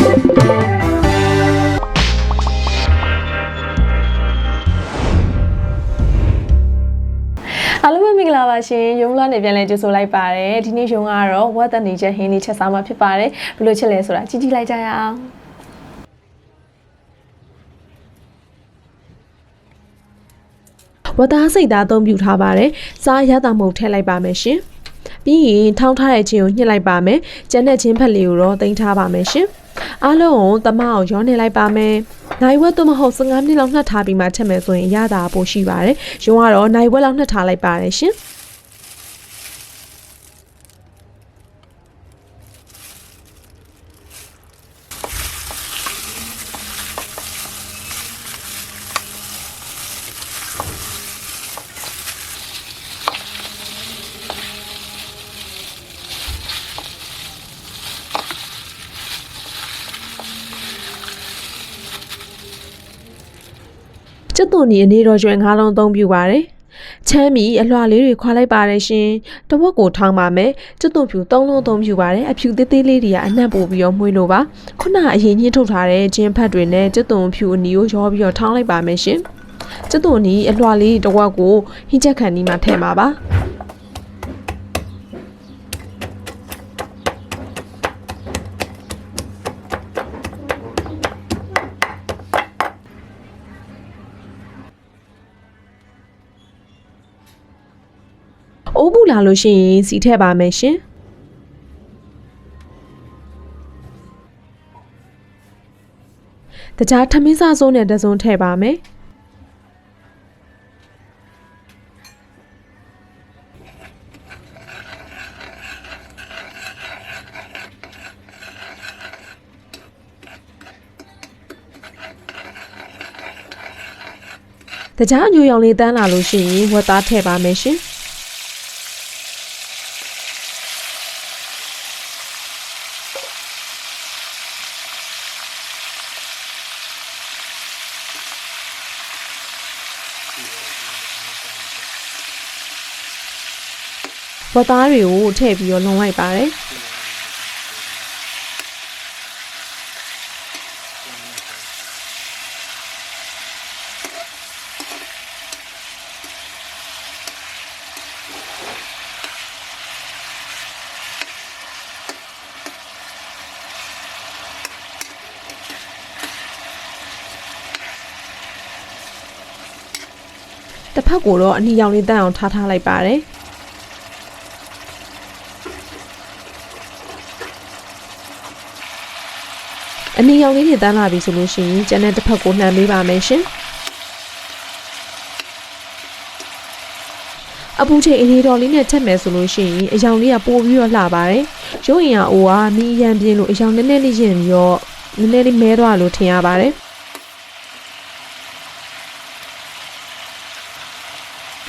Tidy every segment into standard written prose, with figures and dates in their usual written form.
အားလုံးပဲမင်္ဂလာပါရှင်ရုံးလာနေပြန်လဲကြိုဆိုလိုက်ပါတယ်ဒီနေ့ရုံးကတော့ဝတ်တန်နေချက်ဟင်းလေးချက်စားမှာဖြစ်ပါတယ်ဘယ်လိုချက်လဲဆိုတာကြည့်ကြည့်လိုက်ကြရအောင်ဝတ်သားစိတ်သားအသုံးပြုထားပါတယ်စားရတာမဟုတ်ထည့်လိုက်ပါမယ်ရှင်ပြီးရင်ထောင်းထားတဲ့ချင်းကိုညှစ်လိုက်ပါမယ်ကျန်တဲ့ချင်းဖက်လေးကိုတော့တင်ထားပါမယ်ရှင်အားလုံးကိုတမအောင်ရောနေလိုက်ပါမယ်နိုင်ဝက်တော့မဟုတ်15မိနစ်လောက်နှက်ထားပြီးမှချက်မယ်ဆိုရင်ရတာပိုရှိပါတယ်ရုံးကတော့နိုင်ဝက်လောက်နှက်ထားလိုက်ပါတယ်ရှင်ကျက်သွန်ဒီအနေတော်ကျွဲငါးလုံးသုံးပြပါတယ်ချမ်းမီအလွှာလေးတွေခွာလိုက်ပါတယ်ရှင်တဝက်ကိုထောင်းပါမယ်ကျက်သွန်ဖြူ3လုံးသုံးပြပါတယ်အဖြူသေးသေးလေးတွေကအနှံ့ပို့ပြီးတော့မှုလို့ပါခုနအရင်ညှင်းထုတ်ထားတဲ့ဂျင်းဖတ်တွေနဲ့ကျက်သွန်ဖြူအနီကိုရောပြီးတော့ထောင်းလိုက်ပါမယ်ရှင်ကျက်သွန်ဒီအလွှာလေးတဝက်ကိုဟင်းချက်ခန့်ဒီမှာထည့်ပါပါအိုးပူလာလို့ရှိရင်စီထည့်ပါမယ်ရှင်တခြားထမင်းစားစိုးနဲ့တစုံထည့်ပါမယ်တခြားအညိုရောင်လေးတန်းလာလို့ရှိရင်ဝက်သားထည့်ပါမယ်ရှင်ဝတ်သားတွေကိုထည့်ပြီးတော့လုံလိုက်ပါတယ်တစ်ဖက်ကိုတော့အနီရောင်လေးတန်းအောင်ထားလိုက်ပါတယ်အနီရောင်လေးတွေတန်းလာပြီဆိုလို့ရှိရင်ကျန်တဲ့တစ်ဖက်ကိုနှမ်းပေးပါမယ်ရှင်အပူချိန်အနီတော်လေးနဲ့ချက်မယ်ဆိုလို့ရှိရင်အရောင်လေးကပိုပြီးတော့လှပါတယ်ရုပ်ရင်ကအိုကမီးရမ်းပြင်းလို့အရောင်နည်းနည်းလေးရင်ပြီးတော့နည်းနည်းလေးမဲသွားလို့ထင်ရပါတယ်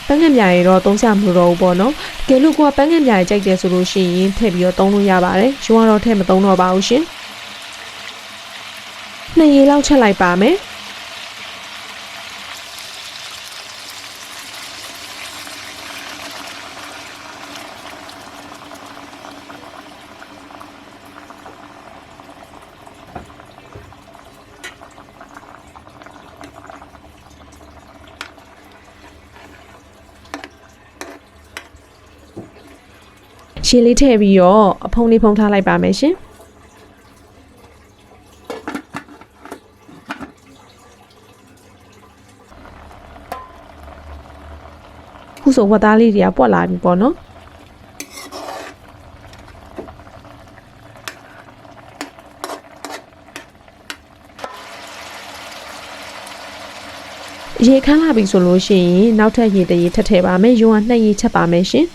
ပန်းငယ်ပြားရတော့သုံးချမလို့တော့ဘူးပေါ့နော်တကယ်လို့ကိုကပန်းငယ်ပြားရကြိုက်တယ်ဆိုလို့ရှိရင်ထည့်ပြီးတော့သုံးလို့ရပါတယ်ရုံးကတော့ထည့်မသုံးတော့ပါဘူးရှင်2ရေလောက်ချက်လိုက်ပါမယ်ရေလေးထည့်ပြီးတော့အဖုံးလေးဖုံးထားလိုက်ပါမယ်ရှင်ခုဆိုဝတ်သားလေးတွေကပွက်လာပြီပေါ့နော်ရေခမ်းလာပြီဆိုလို့ရှိရင်နောက်ထပ်ရေတရေထပ်ထည့်ပါမယ်ရုံးက2ရေချက်ပါမယ်ရှင်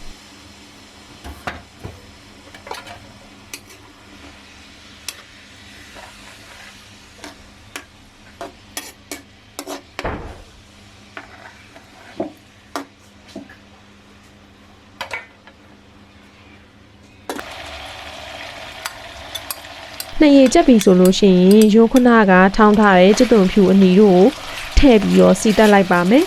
2ရေချက်ပြီဆိုလို့ရှိရင်ရုံးခုနကထောင်းထားတဲ့ကျက်သွန်ဖြူအနီတို့ကိုထည့်ပြီးတော့စီတက်လိုက်ပါမယ်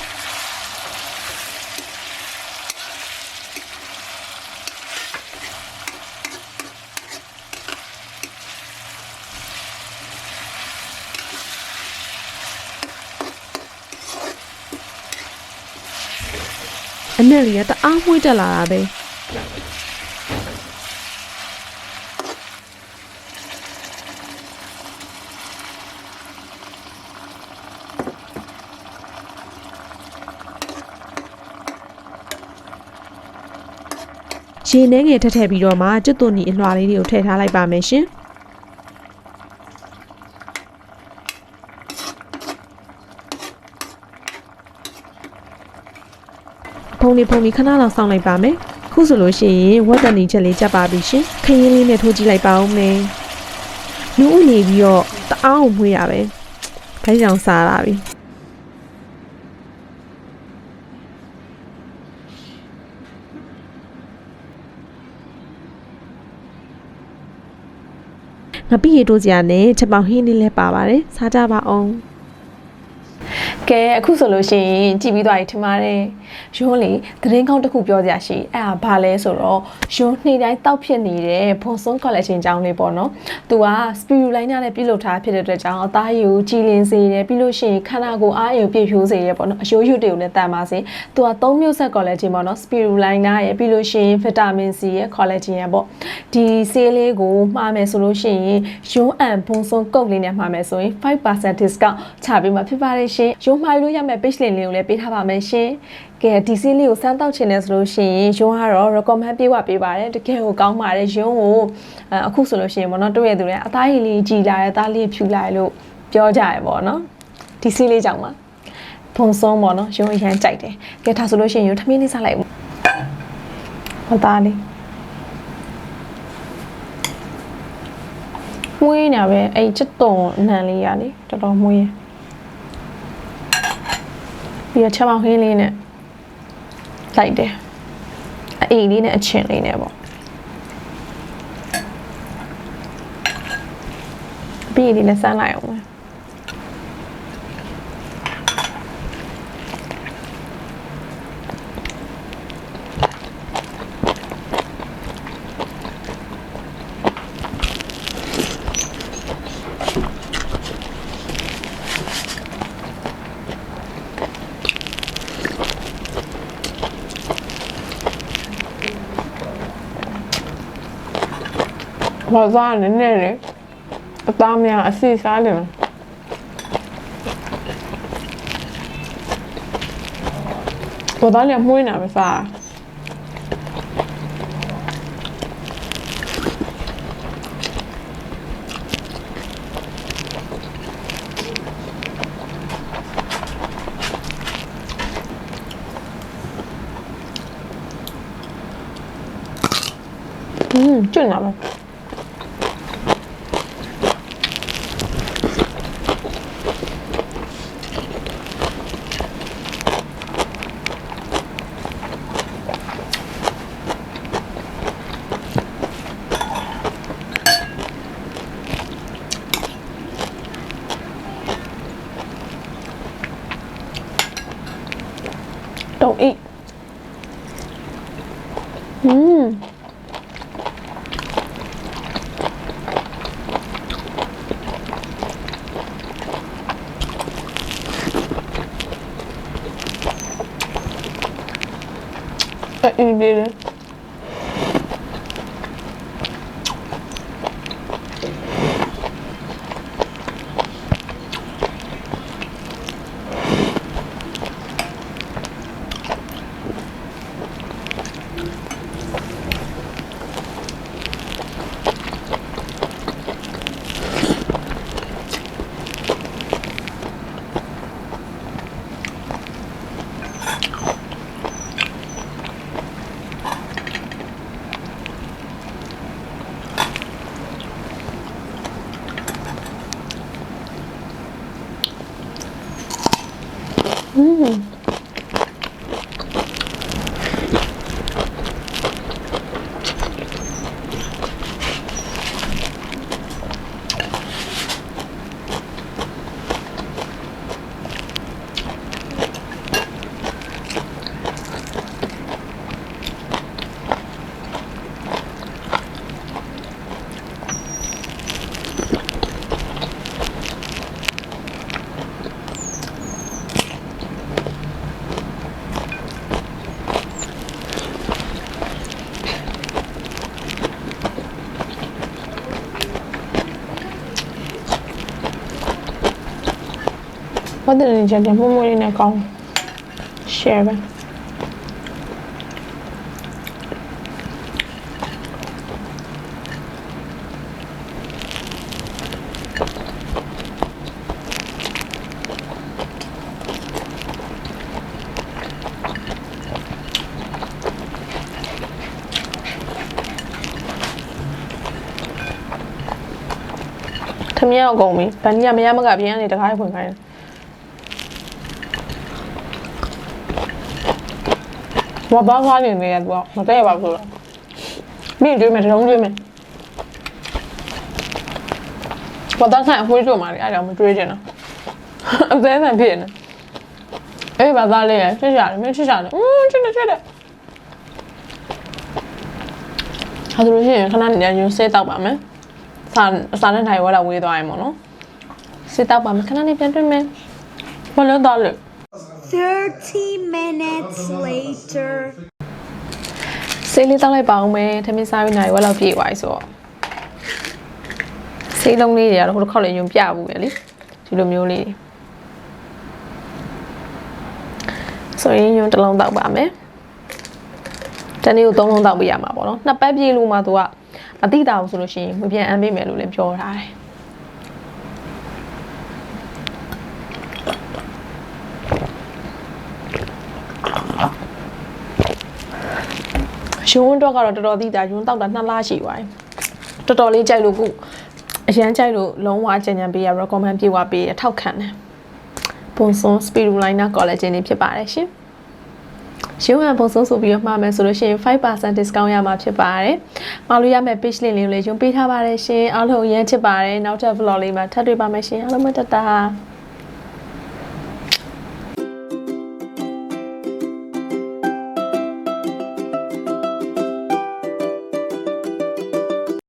အနက်လေးကတအားမွှေးတက်လာတာပဲရေနှဲငယ်ထည့်ပြီးတော့မှကျွတ်သွန်နီအလွှာလေးတွေကိုထည့်ထားလိုက်ပါမယ်ရှင်ဖုံလေးခဏလောက်စောင့်လိုက်ပါမယ်ခုဆိုလို့ရှိရင်ဝက်တန်နီချက်လေးကြပ်ပါပြီရှင်ခရင်လေးနဲ့ထိုးကြည့်လိုက်ပါဦးမယ်နူးနေပြီးတော့တအားကိုမွေးရပဲခိုင်းကြောင်စားလာပြီငါပြီးရတိုးစရာနဲ့ချက်ပေါင်ဟင်းလေးလည်းပါပါတယ်စားကြပါအောင်ကဲအခုဆိုလို့ရှိရင်ကြည့်ပြီးသွားပြီထင်ပါတယ်ရုံးလေသတင်းကောင်းတစ်ခုပြောစရာရှိအဲ့ဒါဘာလဲဆိုတော့ရုံးနေ့တိုင်းတောက်ဖြစ်နေတဲ့ဘွန်ဆွန် collagen ကြောင်းလေးပေါ့နော်သူက spirulina နဲ့ပြုလုပ်ထားဖြစ်တဲ့အတွက်ကြောင့်အသားရည်ကိုကြည်လင်စေတယ်ပြီးလို့ရှိရင်ခန္ဓာကိုယ်အားအယုံပြည့်ဖြိုးစေတယ်ပေါ့နော်အရိုးရွတွေကိုလည်းတန်ပါစေသူက3မျိုးဆက် collagen ပေါ့နော် spirulina ရဲ့ပြီးလို့ရှိရင် vitamin C ရဲ့ collagen ရဲ့ပေါ့ဒီဆေးလေးကိုမှားမယ်ဆိုလို့ရှိရင်ရုံးအန်ဘွန်ဆွန်ကုတ်လေးနဲ့မှားမယ်ဆိုရင် 5% discount ချပေးမှာဖြစ်ပါတယ်ရှင်ရုံးမှားလို့ရမယ့် page link လေးကိုလည်းပေးထားပါမယ်ရှင်ကဲဒီဆေးလေးကိုစမ်းတောက်ချင်တယ်ဆိုလို့ရှိရင်ရုံးကတော့ recommend ပေးပါတယ်တကယ်ကိုကောင်းပါတယ်ရုံးကိုအခုဆိုလို့ရှိရင်ပေါ့နော်တွေ့ရသူတွေအသားရည်လေးကြည်လာတယ်အသားလေးဖြူလာတယ်လို့ပြောကြရပေါ့နော်ဒီဆေးလေးကြောင့်ပါဘုံဆုံးပေါ့နော်ရုံးအရန်ကြိုက်တယ်ကဲဒါဆိုလို့ရှိရင်ရုံးထမင်းလေးစားလိုက်ဟောသားလေးမွေးနေပဲအဲ့ချစ်တုံအနံလေးရလေတော်တော်မွေးပြီးတော့ချက်ပေါင်းဟင်းလေးနဲ့လိုက်တယ်အေးလေးနဲ့အချင်လေးနဲ့ပေါ့ပြီးလေးနဲ့စမ်းလိုက်အောင်ဘာသာနဲ့လေအသားများအစီစားတယ်ဘာသာလည်းမွေးနေပါစားကျွတ်နေပါDon't eat. You did it. What did you get? More in a con. Share. Thầm nhau cùng mình, bánh nhà mình gặp nhau thì được hai phần này. Mà bao hoa thì người bảo, mà cái bảo rồi. Mình chơi mày thì không chơi mày. Mà tao sai vui chơi mà ai đâu mà chơi chứ nào. Thế là phiền. Ê bà ra lên, chơi trả mình chơi trả đấy. Chơi đấy. 하도록 하나는 그냥 세딱 밤에 사는 다이와라 위도 아이모노 세딱 밤에 하나는 변두면 벌려 달려 30 minutes later. 세리 달라이 방에 태민 사위 다이와라 비에 와 있어 세동လေးတွေကတော့ဟိုတစ်ခေါက်လည်းယုံပြဘူးပဲလေဒီလိုမျိုးလေးဆိုရင်ယုံတစ်လုံးတောက်ပါမယ်တနေ့ကို3လုံးတောက်ပေးရမှာပေါ့နော်နှစ်ပတ်ပြည့်လို့မှသူကမတိတာဘူးဆိုလို့ရှိရင်မပြန်အမ်းပေးမယ်လို့လည်းပြောထားတယ်ယုံတော့ကတော့တော်တော်တိတာယုံတောက်တာ2လရှိသွားပြီတော်တော်လေးကြိုက်လို့ခုအရန်ကြိုက်လို့လုံးဝကြံကြံပေးရ recommend ပြေဝပေးထောက်ခံတယ် Boonsom Spirulina collagen တွေဖြစ်ပါတယ်ရှင်ရုံးရပုံစိုးဆိုပြီးတော့မှာမယ်ဆိုလို့ရှိရင် 5% discount ရမှာဖြစ်ပါတယ်။မှာလို့ရမယ့် page link လေးကိုလည်းရုံးပေးထားပါတယ်ရှင်။အားလုံးအရင်ချစ်ပါတယ်။နောက်ထပ် vlog လေးမှာထပ်တွေ့ပါမယ်ရှင်။အားလုံးမတတာ။